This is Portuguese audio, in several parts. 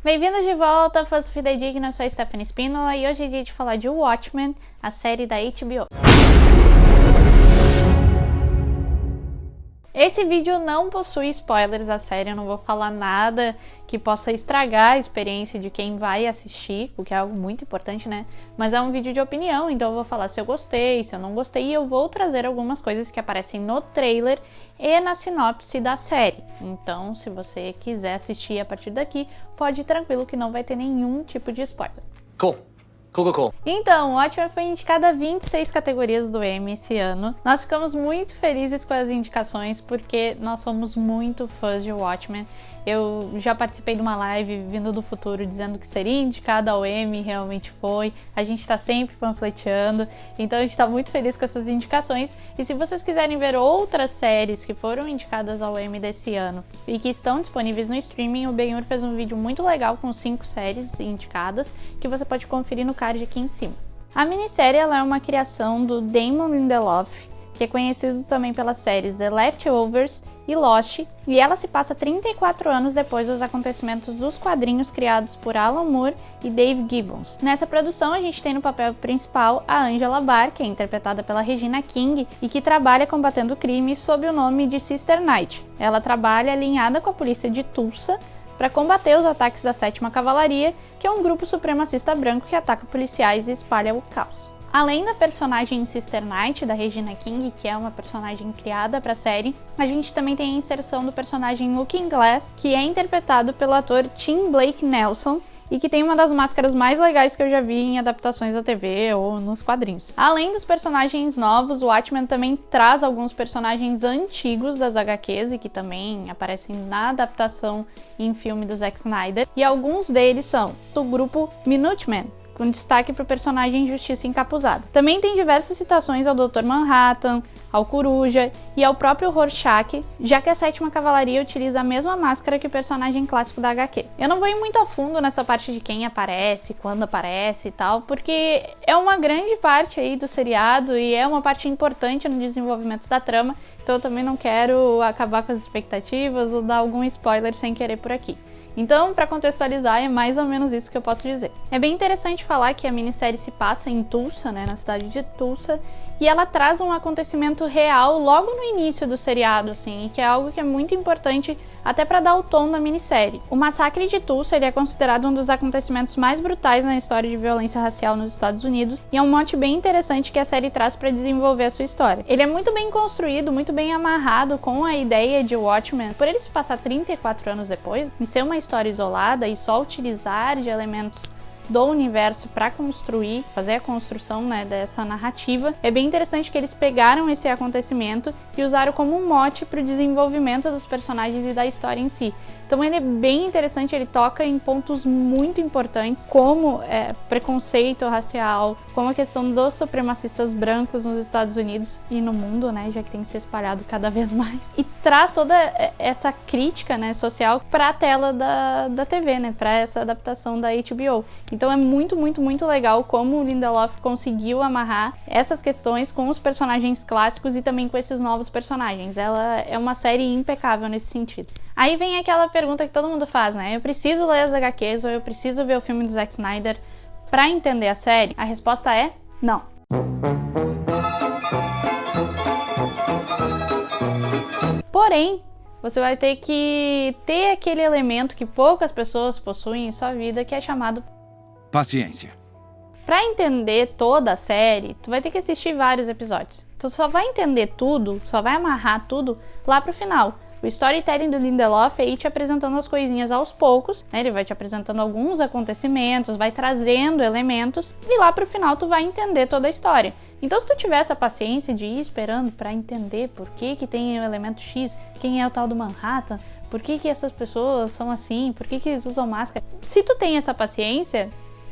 Bem-vindos de volta, fãs do Fidedigno, eu sou a Stephanie Spínola e hoje é dia de falar de Watchmen, a série da HBO. Esse vídeo não possui spoilers da série, eu não vou falar nada que possa estragar a experiência de quem vai assistir, o que é algo muito importante, né? Mas é um vídeo de opinião, então eu vou falar se eu gostei, se eu não gostei, e eu vou trazer algumas coisas que aparecem no trailer e na sinopse da série. Então, se você quiser assistir a partir daqui, pode ir tranquilo que não vai ter nenhum tipo de spoiler. Cool. Então, o Watchmen foi indicado a 26 categorias do Emmy esse ano. Nós ficamos muito felizes com as indicações, porque nós somos muito fãs de Watchmen. Eu já participei de uma live vindo do futuro dizendo que seria indicado ao Emmy, realmente foi. A gente tá sempre panfleteando, então a gente tá muito feliz com essas indicações. E se vocês quiserem ver outras séries que foram indicadas ao Emmy desse ano e que estão disponíveis no streaming, o Ben-Hur fez um vídeo muito legal com 5 séries indicadas, que você pode conferir no card aqui em cima. A minissérie ela é uma criação do Damon Lindelof, que é conhecido também pelas séries The Leftovers e Lost, e ela se passa 34 anos depois dos acontecimentos dos quadrinhos criados por Alan Moore e Dave Gibbons. Nessa produção a gente tem no papel principal a Angela Barr, que é interpretada pela Regina King e que trabalha combatendo crimes sob o nome de Sister Night. Ela trabalha alinhada com a polícia de Tulsa para combater os ataques da 7ª Cavalaria, que é um grupo supremacista branco que ataca policiais e espalha o caos. Além da personagem Sister Night, da Regina King, que é uma personagem criada para a série, a gente também tem a inserção do personagem Looking Glass, que é interpretado pelo ator Tim Blake Nelson, e que tem uma das máscaras mais legais que eu já vi em adaptações da TV ou nos quadrinhos. Além dos personagens novos, o Watchmen também traz alguns personagens antigos das HQs e que também aparecem na adaptação em filme do Zack Snyder, e alguns deles são do grupo Minutemen, com destaque para o personagem Justiça Encapuzada. Também tem diversas citações ao Dr. Manhattan, ao Coruja e ao próprio Rorschach, já que a 7ª Cavalaria utiliza a mesma máscara que o personagem clássico da HQ. Eu não vou ir muito a fundo nessa parte de quem aparece, quando aparece e tal, porque é uma grande parte aí do seriado e é uma parte importante no desenvolvimento da trama, então eu também não quero acabar com as expectativas ou dar algum spoiler sem querer por aqui. Então, para contextualizar, é mais ou menos isso que eu posso dizer. É bem interessante falar que a minissérie se passa em Tulsa, né, na cidade de Tulsa, e ela traz um acontecimento real logo no início do seriado, assim, e que é algo que é muito importante até para dar o tom da minissérie. O massacre de Tulsa ele é considerado um dos acontecimentos mais brutais na história de violência racial nos Estados Unidos, e é um mote bem interessante que a série traz para desenvolver a sua história. Ele é muito bem construído, muito bem amarrado com a ideia de Watchmen, por ele se passar 34 anos depois, em ser uma história isolada e só utilizar de elementos do universo para construir, fazer a construção, né, dessa narrativa. É bem interessante que eles pegaram esse acontecimento e usaram como um mote para o desenvolvimento dos personagens e da história em si. Então ele é bem interessante, ele toca em pontos muito importantes, como preconceito racial, como a questão dos supremacistas brancos nos Estados Unidos e no mundo, né, já que tem se espalhado cada vez mais. E traz toda essa crítica, né, social para a tela da TV, né, para essa adaptação da HBO. Então é muito, muito, muito legal como o Lindelof conseguiu amarrar essas questões com os personagens clássicos e também com esses novos personagens. Ela é uma série impecável nesse sentido. Aí vem aquela pergunta que todo mundo faz, né? Eu preciso ler as HQs ou eu preciso ver o filme do Zack Snyder para entender a série? A resposta é não. Porém, você vai ter que ter aquele elemento que poucas pessoas possuem em sua vida, que é chamado paciência. Pra entender toda a série, tu vai ter que assistir vários episódios. Tu só vai entender tudo, só vai amarrar tudo lá pro final. O storytelling do Lindelof é ir te apresentando as coisinhas aos poucos, né? Ele vai te apresentando alguns acontecimentos, vai trazendo elementos e lá pro final tu vai entender toda a história. Então se tu tiver essa paciência de ir esperando pra entender por que tem o elemento X, quem é o tal do Manhattan, por que essas pessoas são assim, por que eles usam máscara. Se tu tem essa paciência,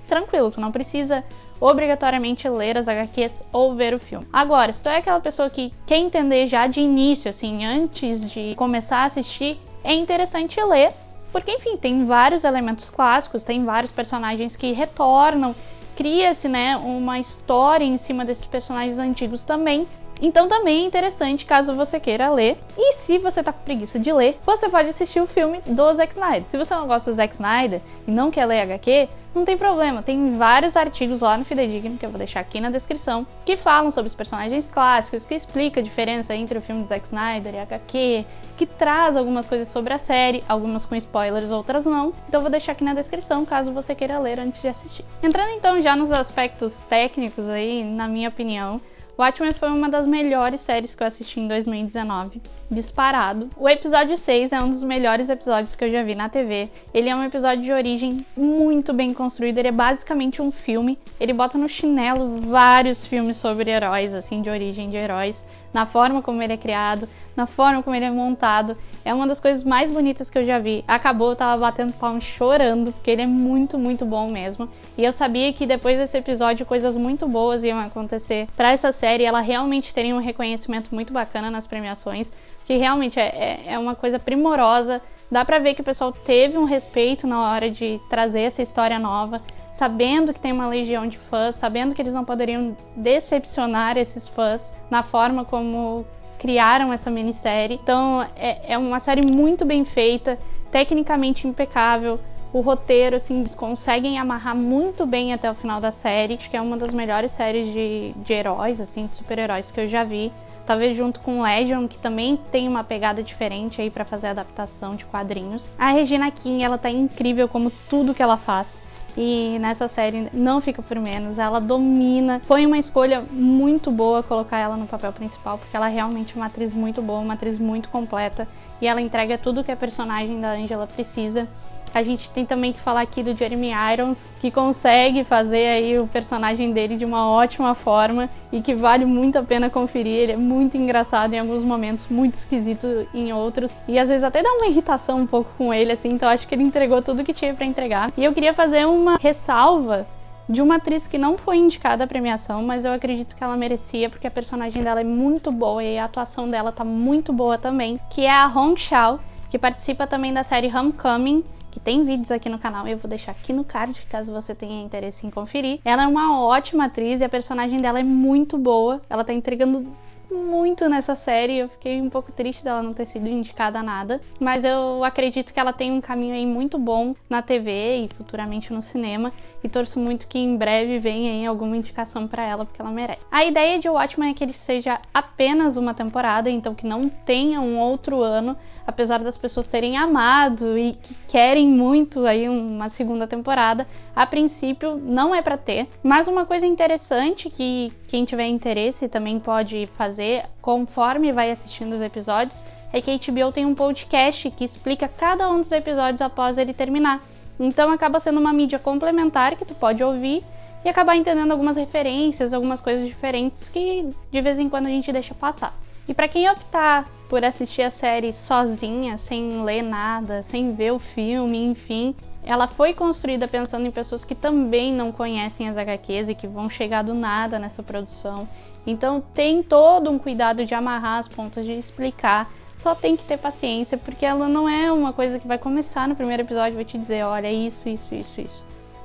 tranquilo, tu não precisa obrigatoriamente ler as HQs ou ver o filme. Agora, se tu é aquela pessoa que quer entender já de início, assim, antes de começar a assistir, é interessante ler, porque, enfim, tem vários elementos clássicos, tem vários personagens que retornam, cria-se, né, uma história em cima desses personagens antigos também, Então também é interessante caso você queira ler. E se você tá com preguiça de ler, você pode assistir o filme do Zack Snyder. Se você não gosta do Zack Snyder e não quer ler HQ, não tem problema, tem vários artigos lá no Fidedigno, que eu vou deixar aqui na descrição, que falam sobre os personagens clássicos, que explica a diferença entre o filme do Zack Snyder e a HQ, que traz algumas coisas sobre a série, algumas com spoilers, outras não. Então eu vou deixar aqui na descrição, caso você queira ler antes de assistir. Entrando então já nos aspectos técnicos aí, na minha opinião, Watchmen foi uma das melhores séries que eu assisti em 2019, disparado. O episódio 6 é um dos melhores episódios que eu já vi na TV. Ele é um episódio de origem muito bem construído, ele é basicamente um filme. Ele bota no chinelo vários filmes sobre heróis, assim, de origem de heróis, na forma como ele é criado, na forma como ele é montado. É uma das coisas mais bonitas que eu já vi. Acabou, eu tava batendo palmas chorando, porque ele é muito, muito bom mesmo. E eu sabia que depois desse episódio coisas muito boas iam acontecer pra essa série, ela realmente teria um reconhecimento muito bacana nas premiações, que realmente é uma coisa primorosa. Dá pra ver que o pessoal teve um respeito na hora de trazer essa história nova, sabendo que tem uma legião de fãs, sabendo que eles não poderiam decepcionar esses fãs na forma como criaram essa minissérie. Então é uma série muito bem feita, tecnicamente impecável. O roteiro, assim, eles conseguem amarrar muito bem até o final da série. Acho que é uma das melhores séries de heróis, assim, de super-heróis que eu já vi. Talvez junto com Legion, que também tem uma pegada diferente aí pra fazer a adaptação de quadrinhos. A Regina King, ela tá incrível como tudo que ela faz. E nessa série não fica por menos, ela domina. Foi uma escolha muito boa colocar ela no papel principal, porque ela é realmente uma atriz muito boa, uma atriz muito completa. E ela entrega tudo que a personagem da Angela precisa. A gente tem também que falar aqui do Jeremy Irons, que consegue fazer aí o personagem dele de uma ótima forma e que vale muito a pena conferir. Ele é muito engraçado em alguns momentos, muito esquisito em outros, e às vezes até dá uma irritação um pouco com ele, assim, então acho que ele entregou tudo que tinha pra entregar. E eu queria fazer uma ressalva de uma atriz que não foi indicada à premiação, mas eu acredito que ela merecia, porque a personagem dela é muito boa e a atuação dela tá muito boa também, que é a Hong Chau, que participa também da série Homecoming, que tem vídeos aqui no canal, eu vou deixar aqui no card, caso você tenha interesse em conferir. Ela é uma ótima atriz e a personagem dela é muito boa, ela tá entregando muito nessa série. Eu fiquei um pouco triste dela não ter sido indicada a nada, mas eu acredito que ela tem um caminho aí muito bom na TV e futuramente no cinema, e torço muito que em breve venha aí alguma indicação pra ela, porque ela merece. A ideia de Watchmen é que ele seja apenas uma temporada, então que não tenha um outro ano, apesar das pessoas terem amado e que querem muito aí uma segunda temporada. A princípio não é pra ter, mas uma coisa interessante que quem tiver interesse também pode fazer conforme vai assistindo os episódios é que a HBO tem um podcast que explica cada um dos episódios após ele terminar. Então acaba sendo uma mídia complementar que tu pode ouvir e acabar entendendo algumas referências, algumas coisas diferentes que de vez em quando a gente deixa passar. E para quem optar por assistir a série sozinha, sem ler nada, sem ver o filme, enfim, ela foi construída pensando em pessoas que também não conhecem as HQs e que vão chegar do nada nessa produção. Então tem todo um cuidado de amarrar as pontas, de explicar. Só tem que ter paciência, porque ela não é uma coisa que vai começar no primeiro episódio e vai te dizer, olha, isso.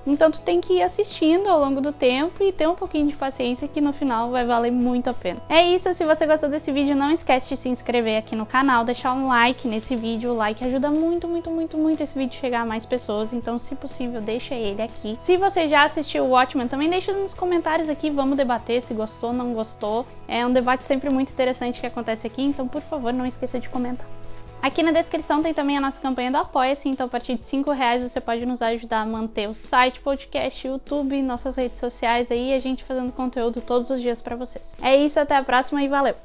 Então tu tem que ir assistindo ao longo do tempo e ter um pouquinho de paciência, que no final vai valer muito a pena. É isso, se você gostou desse vídeo, não esquece de se inscrever aqui no canal, deixar um like nesse vídeo. O like ajuda muito esse vídeo a chegar a mais pessoas, então se possível deixa ele aqui. Se você já assistiu o Watchmen, também deixa nos comentários aqui, vamos debater se gostou, não gostou. É um debate sempre muito interessante que acontece aqui, então por favor não esqueça de comentar. Aqui na descrição tem também a nossa campanha do Apoia-se, então a partir de R$5 você pode nos ajudar a manter o site, podcast, YouTube, nossas redes sociais aí, a gente fazendo conteúdo todos os dias pra vocês. É isso, até a próxima e valeu!